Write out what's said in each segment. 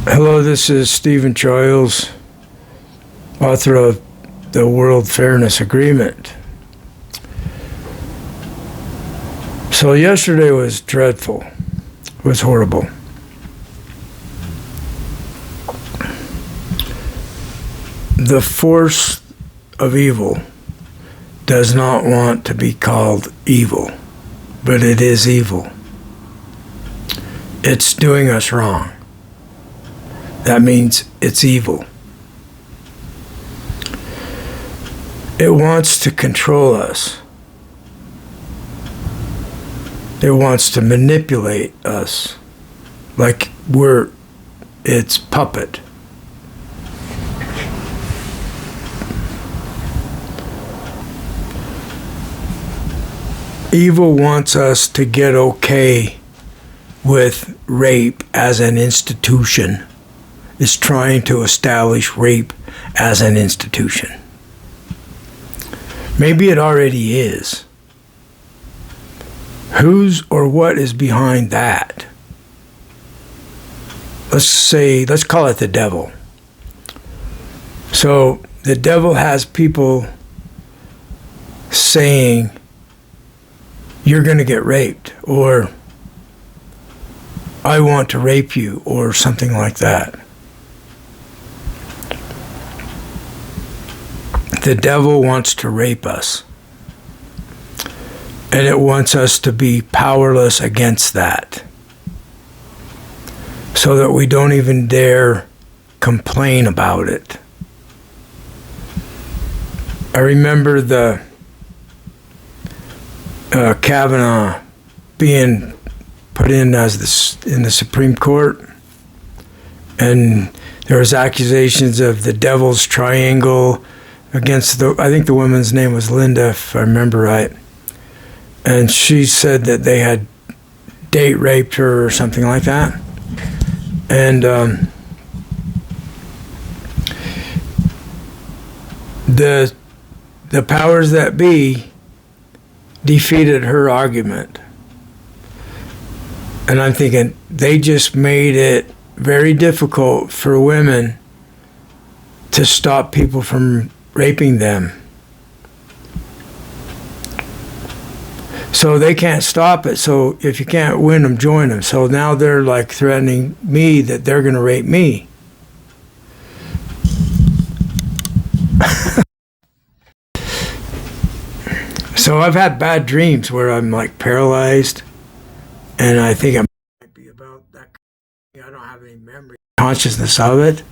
Hello, this is Stephen Childs, author of the World Fairness Agreement. So yesterday was dreadful. It was horrible. The force of evil does not want to be called evil, but it is evil. It's doing us wrong. That means it's evil. It wants to control us. It wants to manipulate us like we're its puppet. Evil wants us to get okay with rape as an institution. It's trying to establish rape as an institution. Maybe it already is. Who's or what is behind that? Let's call it the devil. So the devil has people saying, you're going to get raped, or I want to rape you, or something like that. The devil wants to rape us, and it wants us to be powerless against that, so that we don't even dare complain about it. I remember the Kavanaugh being put in as in the Supreme Court, and there was accusations of the devil's triangle against I think the woman's name was Linda, if I remember right. And she said that they had date raped her or something like that. And the powers that be defeated her argument. And I'm thinking, they just made it very difficult for women to stop people from raping them. So they can't stop it. So if you can't win them, join them. So now they're like threatening me that they're going to rape me. So I've had bad dreams where I'm like paralyzed, and I think I might be about that. I don't have any memory, consciousness of it.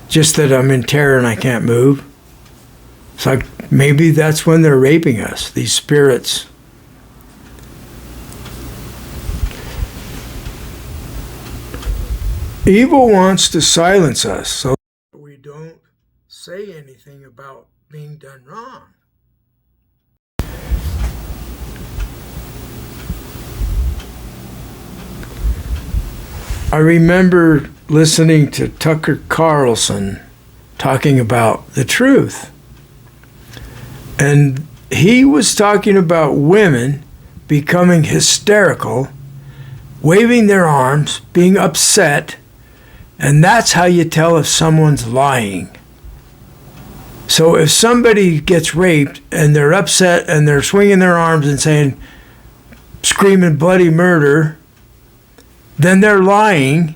Just that I'm in terror and I can't move. It's like maybe that's when they're raping us, these spirits. Evil wants to silence us so we don't say anything about being done wrong. I remember listening to Tucker Carlson talking about the truth. And he was talking about women becoming hysterical, waving their arms, being upset, and that's how you tell if someone's lying. So if somebody gets raped and they're upset and they're swinging their arms and saying, screaming bloody murder, then they're lying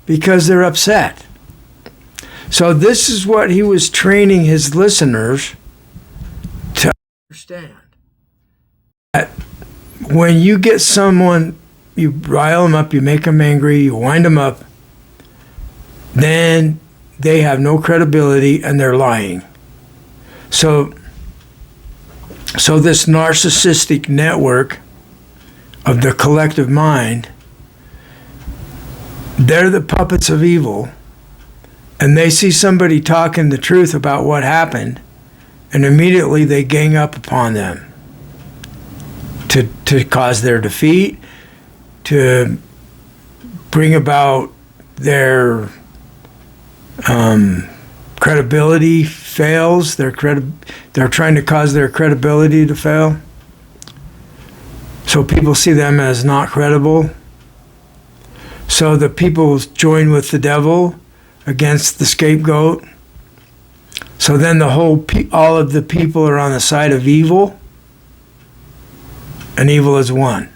because they're upset. So this is what he was training his listeners to understand. That when you get someone, you rile them up, you make them angry, you wind them up, then they have no credibility and they're lying. So this narcissistic network of the collective mind, they're the puppets of evil, and they see somebody talking the truth about what happened, and immediately they gang up upon them to cause their defeat, to bring about their credibility fails. They're trying to cause their credibility to fail. So people see them as not credible. So the people join with the devil against the scapegoat. So then all of the people are on the side of evil, and evil is won.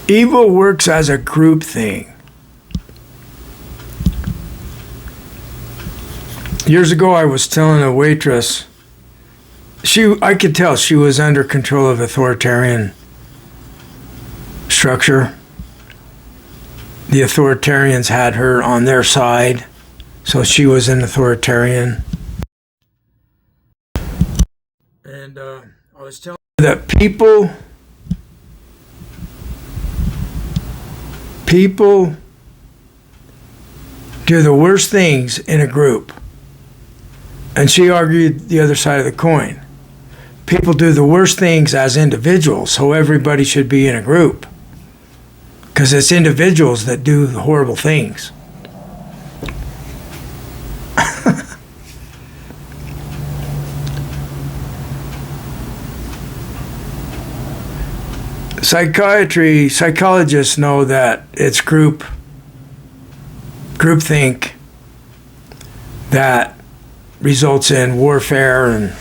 Evil works as a group thing. Years ago, I was telling a waitress, I could tell she was under control of authoritarian structure. The authoritarians had her on their side, so she was an authoritarian. And I was telling her that people do the worst things in a group. And she argued the other side of the coin. People do the worst things as individuals, so everybody should be in a group. Because it's individuals that do the horrible things. Psychologists know that it's groupthink that results in warfare and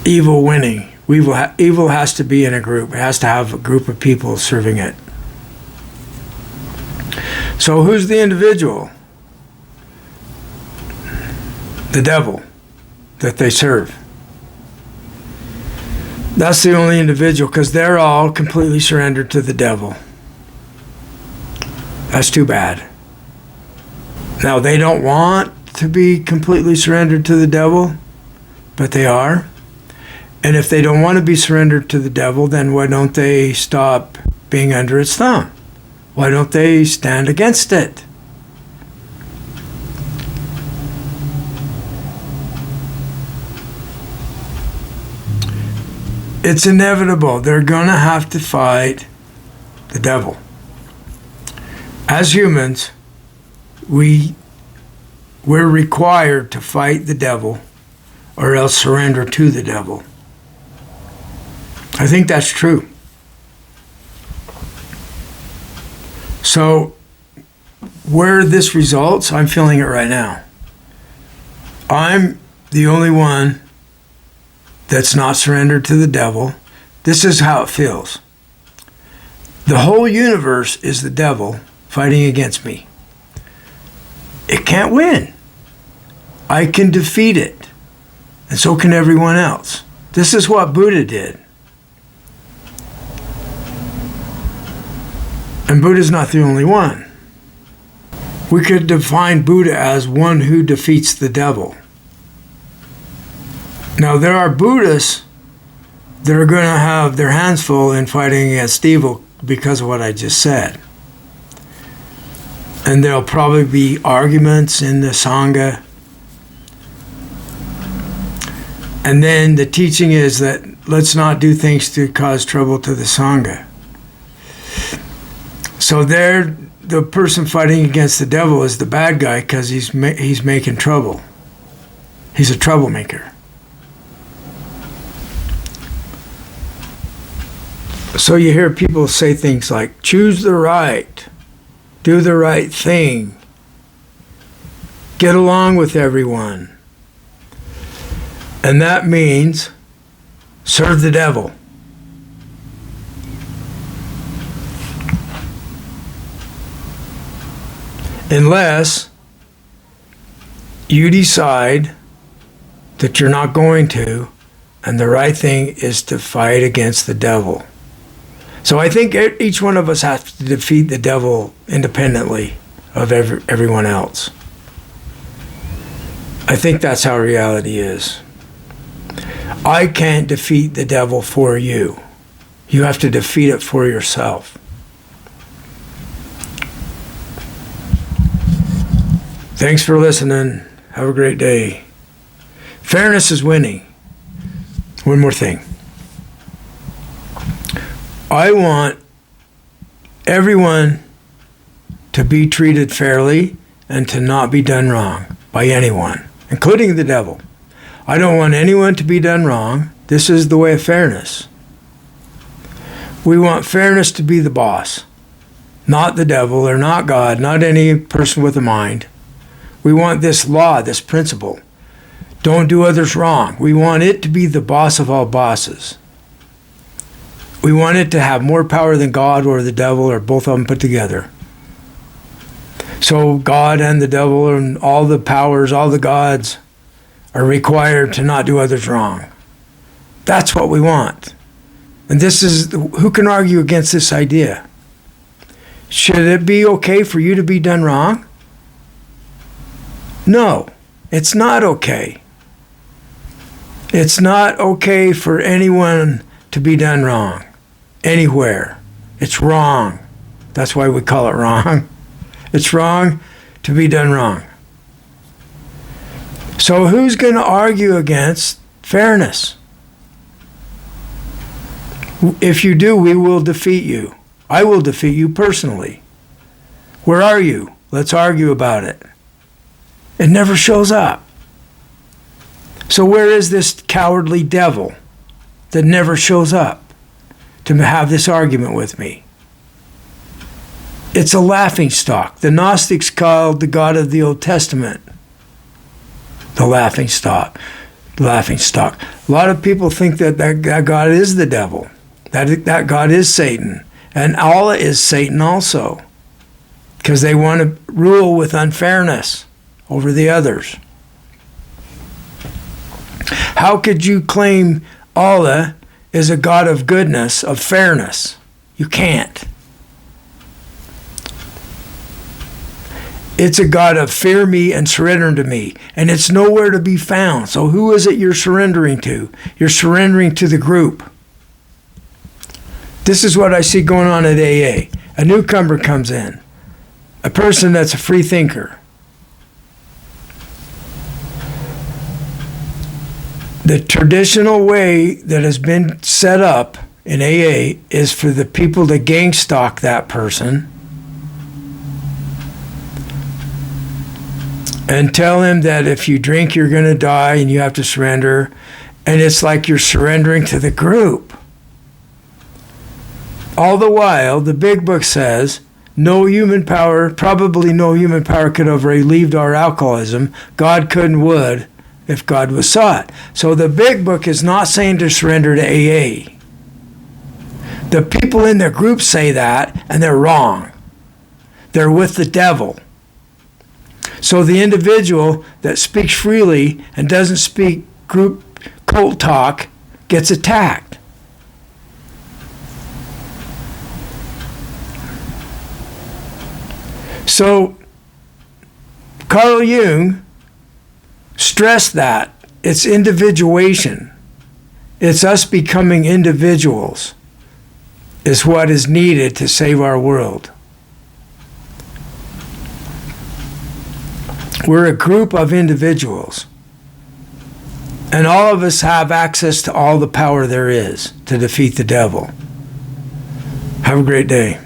evil winning. Evil has to be in a group. It has to have a group of people serving it. So who's the individual? The devil that they serve. That's the only individual, because they're all completely surrendered to the devil. That's too bad. Now, they don't want to be completely surrendered to the devil, but they are. And if they don't want to be surrendered to the devil, then why don't they stop being under its thumb? Why don't they stand against it? It's inevitable. They're going to have to fight the devil. As humans, we're required to fight the devil or else surrender to the devil. I think that's true. So, where this results, I'm feeling it right now. I'm the only one that's not surrendered to the devil. This is how it feels. The whole universe is the devil fighting against me. It can't win. I can defeat it. And so can everyone else. This is what Buddha did. And Buddha's not the only one. We could define Buddha as one who defeats the devil. Now, there are Buddhists that are going to have their hands full in fighting against evil because of what I just said. And there'll probably be arguments in the Sangha. And then the teaching is that let's not do things to cause trouble to the Sangha. So there, the person fighting against the devil is the bad guy because he's making trouble. He's a troublemaker. So you hear people say things like, choose the right, do the right thing, get along with everyone. And that means serve the devil. Unless you decide that you're not going to, and the right thing is to fight against the devil. So I think each one of us has to defeat the devil independently of everyone else. I think that's how reality is. I can't defeat the devil for you. You have to defeat it for yourself. Thanks for listening. Have a great day. Fairness is winning. One more thing. I want everyone to be treated fairly and to not be done wrong by anyone, including the devil. I don't want anyone to be done wrong, This is the way of fairness. We want fairness to be the boss, not the devil or not God, not any person with a mind. We want this law, this principle. Don't do others wrong. We want it to be the boss of all bosses. We want it to have more power than God or the devil or both of them put together. So God and the devil and all the powers, all the gods are required to not do others wrong. That's what we want. And this is, who can argue against this idea? Should it be okay for you to be done wrong? No, it's not okay. It's not okay for anyone to be done wrong, anywhere. It's wrong. That's why we call it wrong. It's wrong to be done wrong. So who's going to argue against fairness? If you do, we will defeat you. I will defeat you personally. Where are you? Let's argue about it. It never shows up. So where is this cowardly devil that never shows up to have this argument with me? It's a laughingstock. The Gnostics called the God of the Old Testament the laughingstock. A lot of people think that God is the devil. That God is Satan. And Allah is Satan also. Because they want to rule with unfairness over the others. How could you claim Allah is a God of goodness, of fairness? You can't. It's a God of fear me and surrender to me. And it's nowhere to be found. So who is it you're surrendering to? You're surrendering to the group. This is what I see going on at AA. A newcomer comes in. A person that's a free thinker. The traditional way that has been set up in AA is for the people to gang stalk that person and tell him that if you drink, you're going to die and you have to surrender. And it's like you're surrendering to the group. All the while, the big book says, no human power, probably no human power could have relieved our alcoholism. God couldn't, would, if God was sought. So the big book is not saying to surrender to AA. The people in their group say that, and they're wrong. They're with the devil. So the individual that speaks freely and doesn't speak group cult talk gets attacked. So Carl Jung stressed that it's individuation. It's us becoming individuals is what is needed to save our world. We're a group of individuals. And all of us have access to all the power there is to defeat the devil. Have a great day.